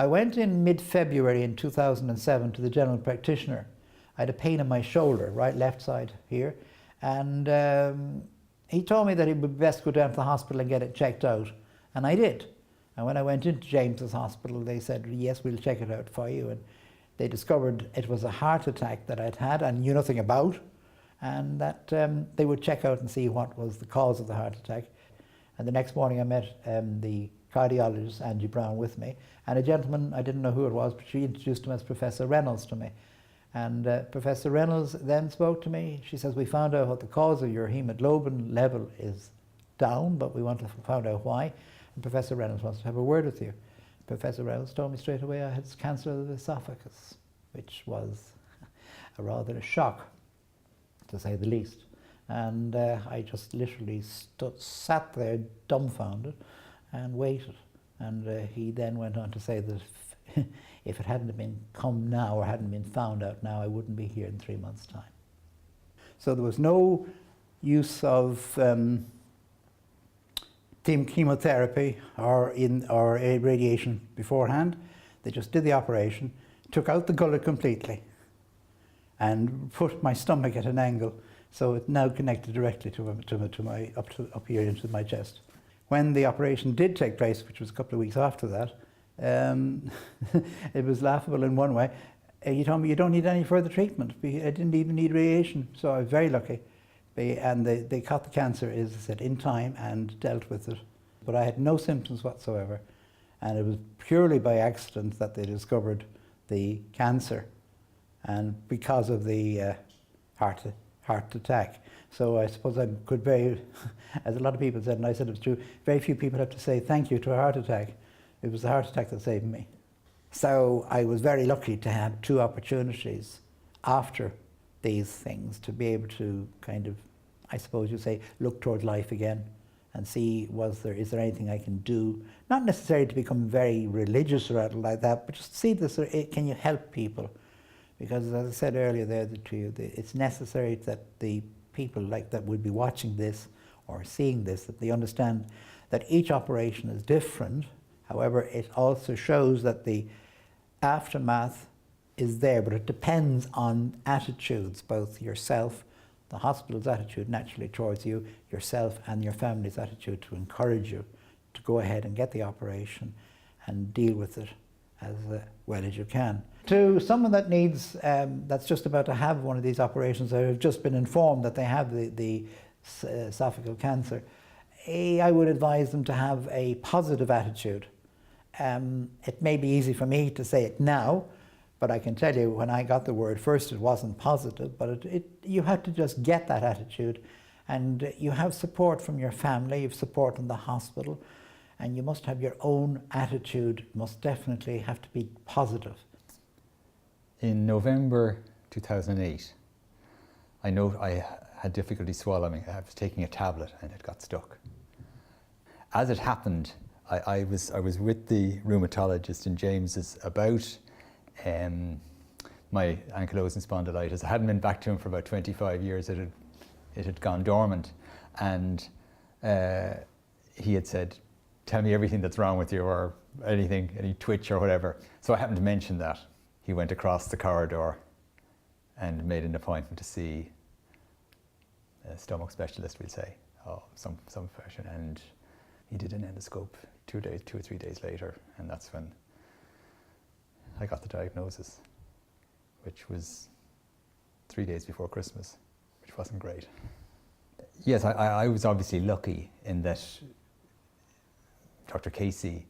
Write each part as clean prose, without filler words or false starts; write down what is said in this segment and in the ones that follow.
I went in mid-February in 2007 to the general practitioner. I had a pain in my shoulder, left side here, and he told me that it would be best go down to the hospital and get it checked out, and I did. And when I went into James's hospital, they said, yes, we'll check it out for you, and they discovered it was a heart attack that I'd had and knew nothing about, and that they would check out and see what was the cause of the heart attack. And the next morning I met the cardiologist, Angie Brown, with me, and a gentleman, I didn't know who it was, but she introduced him as Professor Reynolds to me. And Professor Reynolds then spoke to me. She says, we found out what the cause of your hemoglobin level is down, but we want to find out why. And Professor Reynolds wants to have a word with you. Professor Reynolds told me straight away I had cancer of the esophagus, which was a rather a shock, to say the least. And I just literally sat there dumbfounded and waited. And he then went on to say that if it hadn't been come now or hadn't been found out now, I wouldn't be here in 3 months' time. So there was no use of chemotherapy or radiation beforehand. They just did the operation, took out the gullet completely, and put my stomach at an angle, so it now connected directly to my up here into my chest. When the operation did take place, which was a couple of weeks after that, it was laughable in one way. He told me, you don't need any further treatment. I didn't even need radiation, so I was very lucky. And they caught the cancer, as I said, in time and dealt with it. But I had no symptoms whatsoever, and it was purely by accident that they discovered the cancer, and because of the heart attack. So I suppose I could as a lot of people said, and I said it was true, very few people have to say thank you to a heart attack. It was the heart attack that saved me. So I was very lucky to have 2 opportunities after these things to be able to kind of, I suppose you say, look towards life again and see, is there anything I can do? Not necessarily to become very religious or anything like that, but just see this, can you help people? Because as I said earlier there to you, it's necessary that the people that would be watching this or seeing this, that they understand that each operation is different. However, it also shows that the aftermath is there, but it depends on attitudes, both yourself, the hospital's attitude naturally towards you, yourself and your family's attitude to encourage you to go ahead and get the operation and deal with it as well as you can. To someone that needs, that's just about to have one of these operations, or have just been informed that they have the esophageal cancer, I would advise them to have a positive attitude. It may be easy for me to say it now, but I can tell you when I got the word first it wasn't positive, but you have to just get that attitude, and you have support from your family, you have support in the hospital, and you must have your own attitude, must definitely have to be positive. In November 2008, I know I had difficulty swallowing. I was taking a tablet and it got stuck. As it happened, I was with the rheumatologist in James's about my ankylosing spondylitis. I hadn't been back to him for about 25 years. It had gone dormant, and he had said, tell me everything that's wrong with you, or anything, any twitch or whatever. So I happened to mention that. He went across the corridor and made an appointment to see a stomach specialist, we'll say, of some fashion, and he did an endoscope 2 or 3 days later, and that's when I got the diagnosis, which was 3 days before Christmas, which wasn't great. Yes, I was obviously lucky in that Dr. Casey,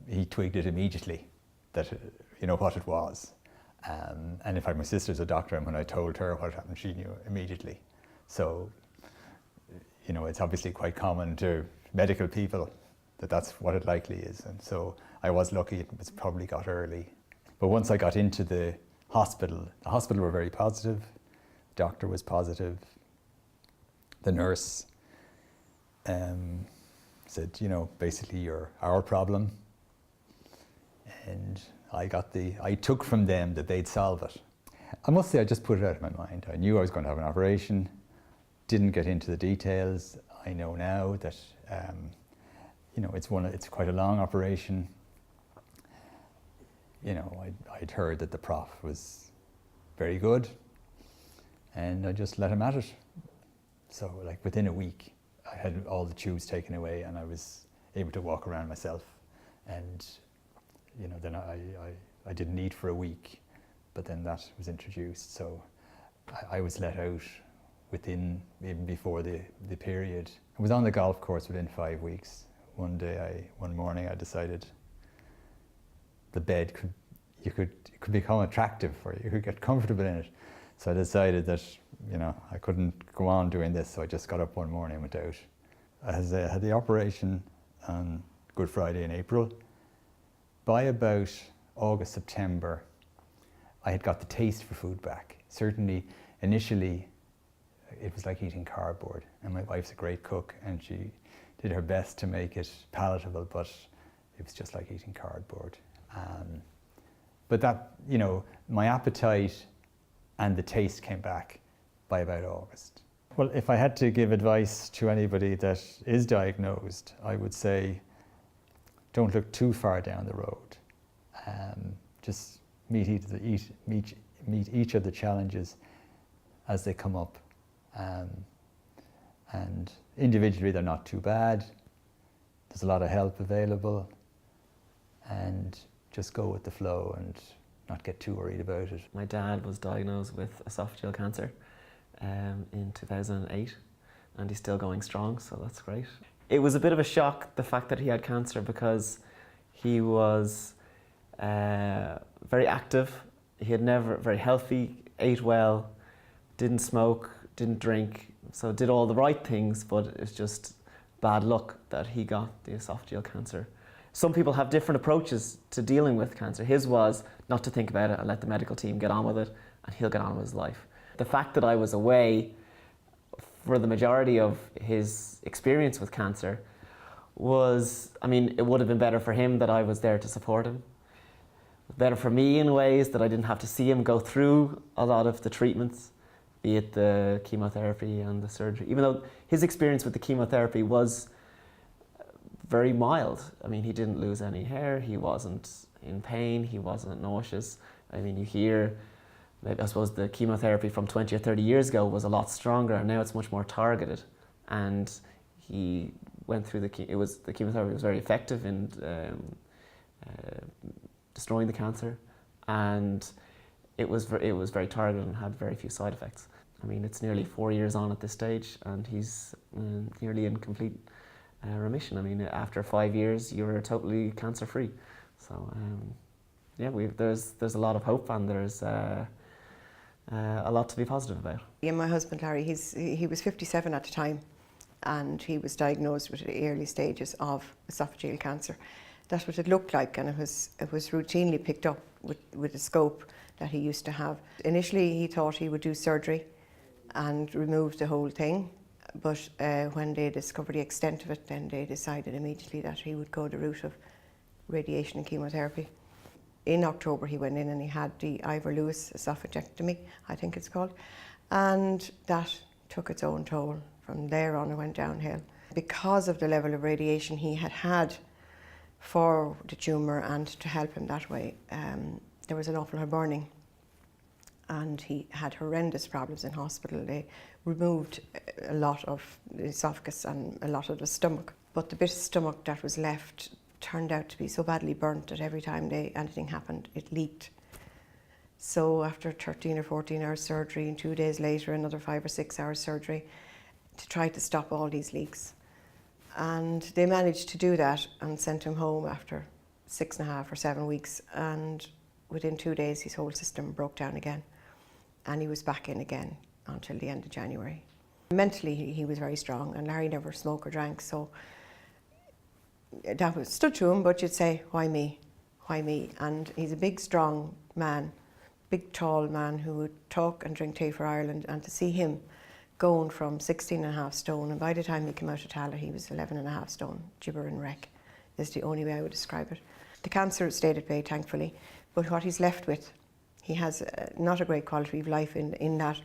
he twigged it immediately, that what it was. And in fact, my sister's a doctor, and when I told her what happened, she knew immediately. So, it's obviously quite common to medical people that that's what it likely is. And so I was lucky, it was probably got early. But once I got into the hospital were very positive, the doctor was positive, the nurse said, basically you're our problem. And I took from them that they'd solve it. I must say I just put it out of my mind. I knew I was going to have an operation, didn't get into the details. I know now that you know, it's quite a long operation. You know, I'd heard that the prof was very good, and I just let him at it. So like within a week, I had all the tubes taken away and I was able to walk around myself. And, you know, then I didn't eat for a week, but then that was introduced. So I was let out even before the period. I was on the golf course within 5 weeks. One morning I decided the bed could become attractive for you. You could get comfortable in it. So I decided that, you know, I couldn't go on doing this, so I just got up one morning and went out. I had the operation on Good Friday in April. By about August, September, I had got the taste for food back. Certainly, initially, it was like eating cardboard. And my wife's a great cook, and she did her best to make it palatable, but it was just like eating cardboard. But that, you know, my appetite and the taste came back by about August. Well, if I had to give advice to anybody that is diagnosed, I would say don't look too far down the road. Just meet each of the challenges as they come up. And individually, they're not too bad. There's a lot of help available. And just go with the flow and not get too worried about it. My dad was diagnosed with esophageal cancer in 2008, and he's still going strong, so that's great. It was a bit of a shock, the fact that he had cancer, because he was very active. He had never, very healthy, ate well, didn't smoke, didn't drink, so did all the right things, but it's just bad luck that he got the esophageal cancer. Some people have different approaches to dealing with cancer. His was not to think about it and let the medical team get on with it, and he'll get on with his life. The fact that I was away for the majority of his experience with cancer was, I mean, it would have been better for him that I was there to support him. Better for me in ways that I didn't have to see him go through a lot of the treatments, be it the chemotherapy and the surgery. Even though his experience with the chemotherapy was very mild. I mean, he didn't lose any hair, he wasn't in pain, he wasn't nauseous. I mean, you hear, maybe, I suppose the chemotherapy from 20 or 30 years ago was a lot stronger, and now it's much more targeted. And he went through the chemotherapy was very effective in destroying the cancer, and it was very targeted and had very few side effects. I mean, it's nearly 4 years on at this stage, and he's nearly in complete remission. I mean, after 5 years, you're totally cancer-free. So, yeah, there's a lot of hope, and there's a lot to be positive about. Yeah, my husband Larry, he was 57 at the time, and he was diagnosed with the early stages of esophageal cancer. That's what it looked like, and it was routinely picked up with a scope that he used to have. Initially, he thought he would do surgery and remove the whole thing. But when they discovered the extent of it, then they decided immediately that he would go the route of radiation and chemotherapy. In October, he went in and he had the Ivor-Lewis esophagectomy, I think it's called, and that took its own toll. From there on, it went downhill. Because of the level of radiation he had had for the tumour and to help him that way, there was an awful lot of burning. And he had horrendous problems in hospital. They removed a lot of the esophagus and a lot of the stomach. But the bit of stomach that was left turned out to be so badly burnt that every time anything happened, it leaked. So after 13 or 14 hours surgery, and 2 days later, another 5 or 6 hours surgery to try to stop all these leaks. And they managed to do that and sent him home after 6.5 or 7 weeks. And within 2 days, his whole system broke down again. And he was back in again until the end of January. Mentally, he was very strong, and Larry never smoked or drank, so that stood to him, but you'd say, why me? Why me? And he's a big, strong man, big, tall man who would talk and drink tea for Ireland, and to see him going from 16.5 stone, and by the time he came out of Tala, he was 11.5 stone, gibber and wreck, is the only way I would describe it. The cancer stayed at bay, thankfully, but what he's left with, he has not a great quality of life in that,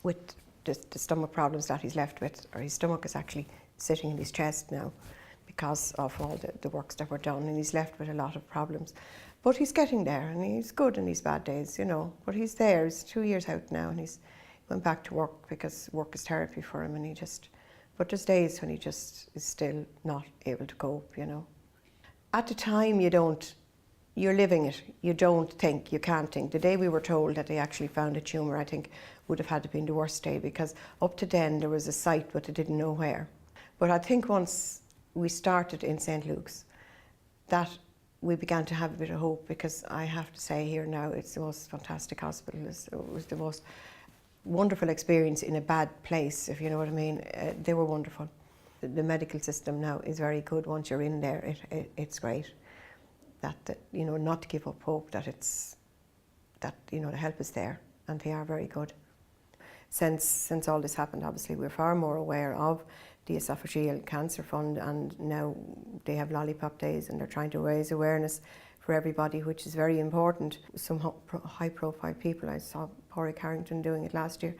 with the stomach problems that he's left with, or his stomach is actually sitting in his chest now, because of all the works that were done, and he's left with a lot of problems. But he's getting there, and he's good in these bad days, you know. But he's there. He's 2 years out now, and he's went back to work because work is therapy for him, and but there's days when he just is still not able to cope, you know. At the time, you're living it. You don't think, you can't think. The day we were told that they actually found a tumour, I think would have had to been the worst day, because up to then there was a site, but they didn't know where. But I think once we started in St. Luke's, that we began to have a bit of hope, because I have to say here now, it's the most fantastic hospital. It was the most wonderful experience in a bad place, if you know what I mean. They were wonderful. The medical system now is very good. Once you're in there, it's great. That you know, not to give up hope, that you know, the help is there, and they are very good. Since all this happened, obviously we're far more aware of the Oesophageal Cancer Fund, and now they have lollipop days, and they're trying to raise awareness for everybody, which is very important. Some high-profile people, I saw Porrick Harrington doing it last year,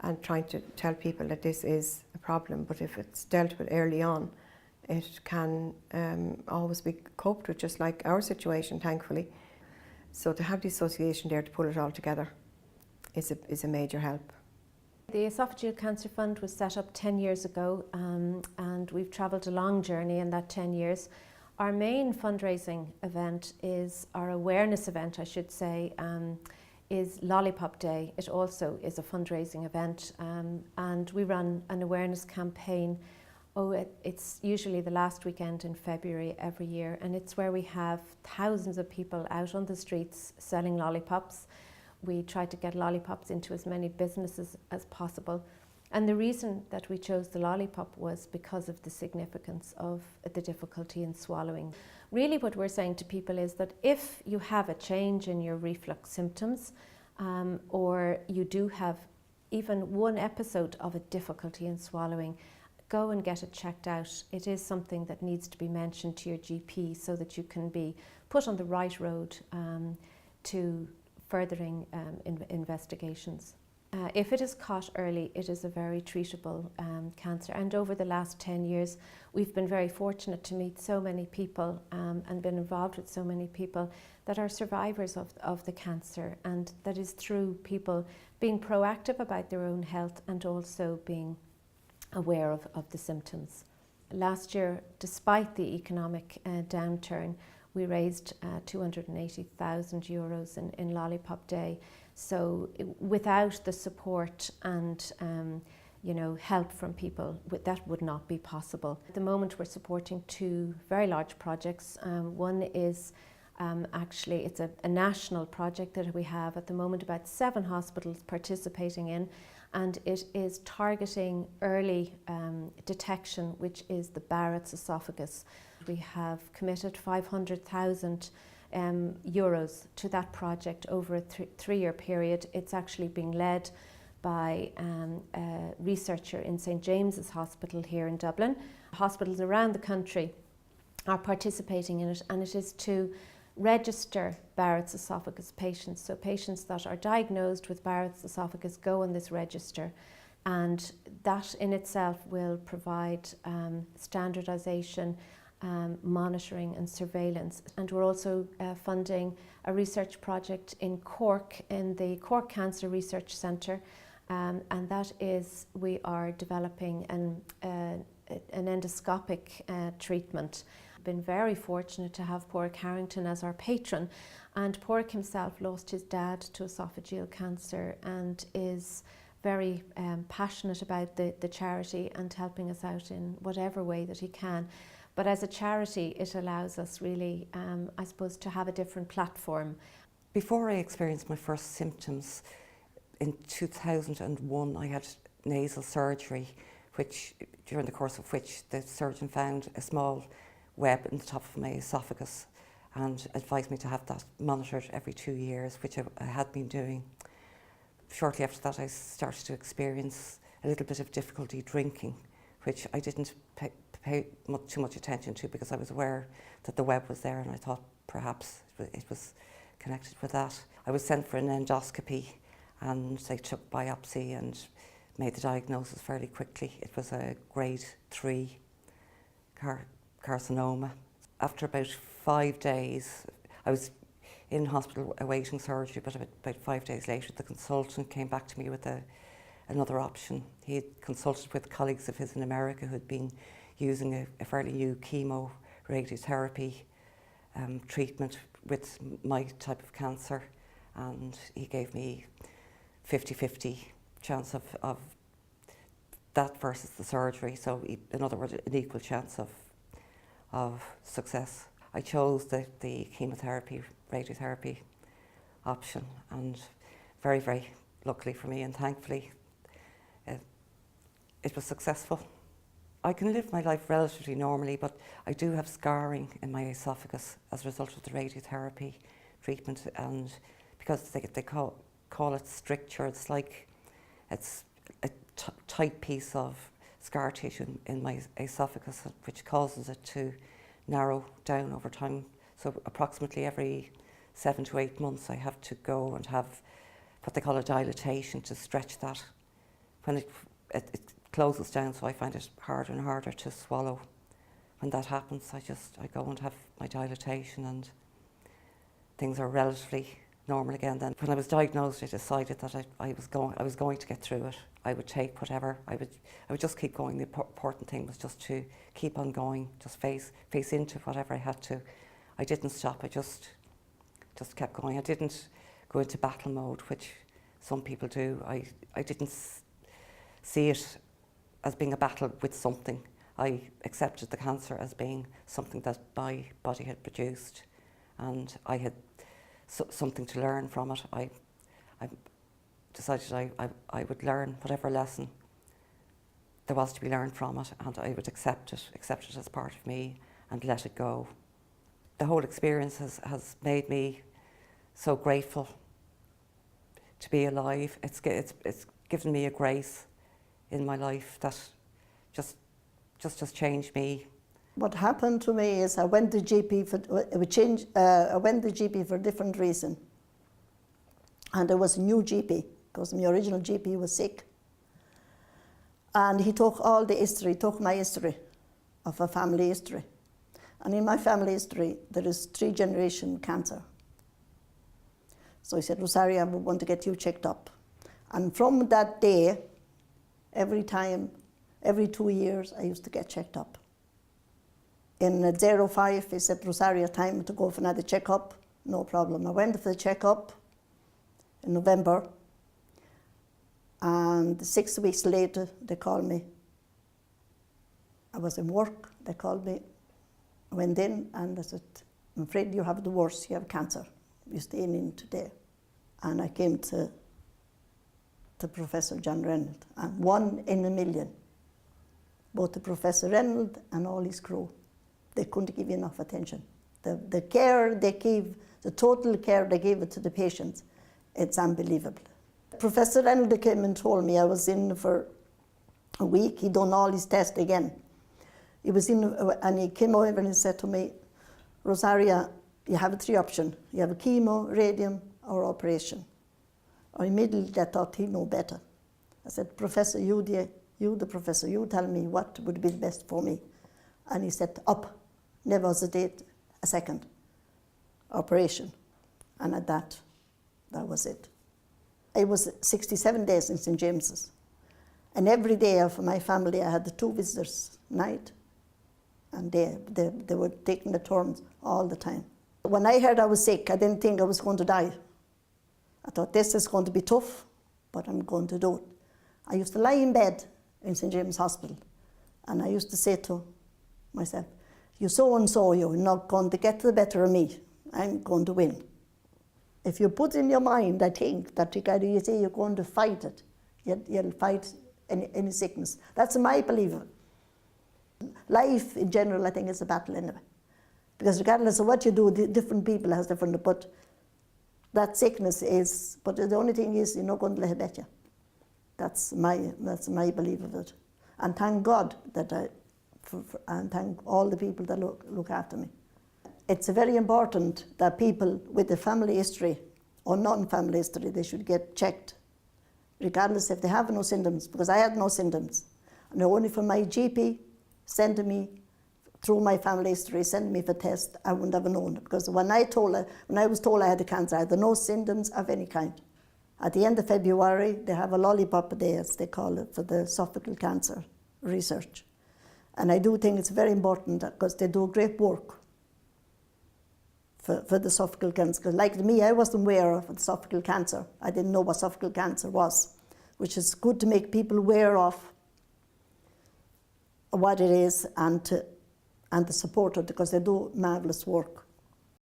and trying to tell people that this is a problem, but if it's dealt with early on, it can always be coped with, just like our situation, thankfully. So to have the association there to pull it all together is a major help. The Oesophageal Cancer Fund was set up 10 years ago, and we've travelled a long journey in that 10 years. Our main fundraising event is our awareness event, I should say, is Lollipop Day. It also is a fundraising event, and we run an awareness campaign. It's usually the last weekend in February every year, and it's where we have thousands of people out on the streets selling lollipops. We try to get lollipops into as many businesses as possible. And the reason that we chose the lollipop was because of the significance of the difficulty in swallowing. Really what we're saying to people is that if you have a change in your reflux symptoms, or you do have even one episode of a difficulty in swallowing, go and get it checked out. It is something that needs to be mentioned to your GP so that you can be put on the right road to furthering investigations. If it is caught early, it is a very treatable cancer. And over the last 10 years, we've been very fortunate to meet so many people and been involved with so many people that are survivors of the cancer. And that is through people being proactive about their own health and also being aware of the symptoms. Last year, despite the economic downturn, we raised €280,000 in Lollipop Day. So without the support and help from people, that would not be possible. At the moment, we're supporting two very large projects. One is actually, it's a national project that we have at the moment, about 7 hospitals participating in, and it is targeting early detection, which is the Barrett's esophagus. We have committed €500,000 to that project over a 3-year period. It's actually being led by a researcher in St. James's Hospital here in Dublin. Hospitals around the country are participating in it, and it is to register Barrett's esophagus patients. So patients that are diagnosed with Barrett's esophagus go on this register, and that in itself will provide standardisation, monitoring and surveillance. And we're also funding a research project in Cork, in the Cork Cancer Research Centre, and that is, we are developing an endoscopic treatment. Been very fortunate to have Porrick Harrington as our patron, and Porrick himself lost his dad to esophageal cancer and is very passionate about the charity and helping us out in whatever way that he can. But as a charity, it allows us really, I suppose, to have a different platform. Before I experienced my first symptoms, in 2001, I had nasal surgery, during the course of which the surgeon found a small web in the top of my esophagus and advised me to have that monitored every 2 years, which I had been doing. Shortly after that, I started to experience a little bit of difficulty drinking, which I didn't pay too much attention to because I was aware that the web was there, and I thought perhaps it was connected with that. I was sent for an endoscopy, and they took biopsy and made the diagnosis fairly quickly. It was a grade 3 carcinoma. After about 5 days, I was in hospital awaiting surgery, but about 5 days later, the consultant came back to me with another option. He had consulted with colleagues of his in America who had been using a fairly new chemo radiotherapy treatment with my type of cancer, and he gave me 50-50 chance of that versus the surgery. So in other words, an equal chance of success. I chose the chemotherapy, radiotherapy option, and very, very luckily for me and thankfully it was successful. I can live my life relatively normally, but I do have scarring in my esophagus as a result of the radiotherapy treatment, and because they call it stricture, it's like it's a tight piece of scar tissue in my esophagus, which causes it to narrow down over time. So approximately every 7 to 8 months I have to go and have what they call a dilatation to stretch that. When it closes down, so I find it harder and harder to swallow. When that happens, I go and have my dilatation, and things are relatively normal again. Then when I was diagnosed, I decided that I was going to get through it. I would take whatever, I would just keep going. The important thing was just to keep on going, just face into whatever I had to. I didn't stop, I just kept going. I didn't go into battle mode, which some people do. I didn't see it as being a battle with something. I accepted the cancer as being something that my body had produced, and I had something to learn from it. I decided I would learn whatever lesson there was to be learned from it, and I would accept it as part of me and let it go. The whole experience has made me so grateful to be alive. It's given me a grace in my life that just changed me. What happened to me is I went to GP for a different reason, and there was a new GP because my original GP was sick, and he took all the history, took my history of a family history, and in my family history there is 3-generation cancer. So he said, Rosaria, I want to get you checked up, and from that day, every 2 years I used to get checked up. In 05, he said, Rosaria, time to go for another checkup. No problem. I went for the checkup in November, and 6 weeks later, they called me. I was in work, they called me. I went in, and they said, I'm afraid you have the worst, you have cancer. You're staying in today. And I came to Professor John Reynolds, and 1 in a million. Both the Professor Reynolds and all his crew, they couldn't give enough attention. The care they gave, the total care they gave it to the patients, it's unbelievable. Professor Reynolds came and told me I was in for a week. He done all his tests again. He was in, and he came over and he said to me, Rosaria, you have 3 options. You have a chemo, radium, or operation. I immediately thought he'd know better. I said, Professor, you the professor, you tell me what would be the best for me. And he said, up, never hesitate a second, operation. And at that was it. It was 67 days in St. James's. And every day of my family, I had 2 visitors, night and day. They were taking the turns all the time. When I heard I was sick, I didn't think I was going to die. I thought, this is going to be tough, but I'm going to do it. I used to lie in bed in St. James Hospital, and I used to say to myself, you so-and-so, you're not going to get the better of me. I'm going to win. If you put in your mind, I think, that you say you're going to fight it, you'll fight any sickness. That's my belief. Life in general, I think, is a battle anyway. Because regardless of what you do, different people has different, but that sickness is, but the only thing is you're not going to let it bet you. That's my belief of it. And thank God that and thank all the people that look after me. It's very important that people with a family history or non-family history, they should get checked, regardless if they have no symptoms, because I had no symptoms. And only for my GP sending me through my family history, send me for test, I wouldn't have known. Because when I was told I had the cancer, I had no symptoms of any kind. At the end of February, they have a lollipop day, as they call it, for the esophageal cancer research. And I do think it's very important because they do great work for the esophageal cancer. Because like me, I wasn't aware of esophageal cancer. I didn't know what esophageal cancer was, which is good to make people aware of what it is and to support it, because they do marvellous work.